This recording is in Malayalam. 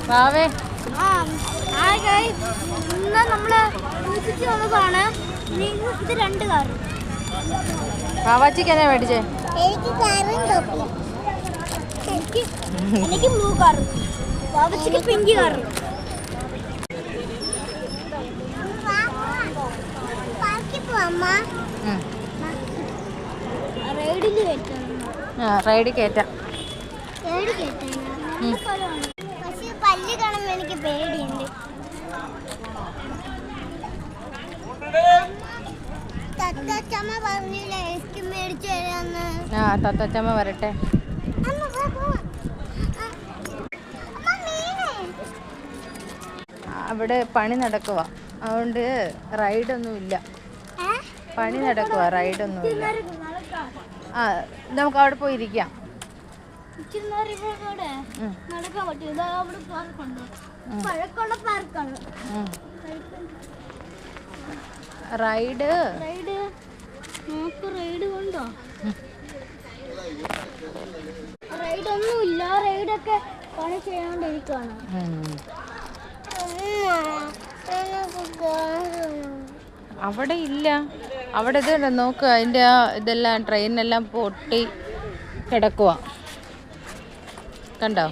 വാവേ ഇന്ന് നമ്മള് പൂജിച്ച് വന്നതാണ്. ഇത് 2 കാർ. വാവാച്ചിക്ക് എന്നാ മേടിച്ചേ? എനിക്ക് ബ്ലൂ കാർ, ബാബച്ചിക്ക് പിങ്ക് കാർ. റൈഡിൽ കയറ്റാം. പക്ഷെ പല്ല് കാണുമ്പോ എനിക്ക് പേടിയുണ്ട്. തത്തച്ചമ്മ പറഞ്ഞില്ലേ ഐസ്ക്രീം മേടിച്ചു തരാന്ന്. തത്തച്ചമ്മ വരട്ടെ. അവിടെ പണി നടക്കുക, അതുകൊണ്ട് റൈഡൊന്നുമില്ല. പണി നടക്കുക, റൈഡൊന്നുമില്ല. നമുക്ക് അവിടെ പോയി ഇരിക്കാം. നടക്കാൻ പറ്റും. അവിടെ പാർക്കുണ്ട്, പഴക്കമുള്ള പാർക്കാണ്. റൈഡ് നമുക്ക് റൈഡ് കൊണ്ടോ? റൈഡൊന്നുമില്ല. റൈഡൊക്കെ പണി ചെയ്യാണ്ടിരിക്കുകയാണ്. അവിടെ ഇല്ല. അവിടെ ഇത് നോക്കുക, അതിൻ്റെ ഇതെല്ലാം ട്രെയിനെല്ലാം പൊട്ടി കിടക്കുക, കണ്ടോ?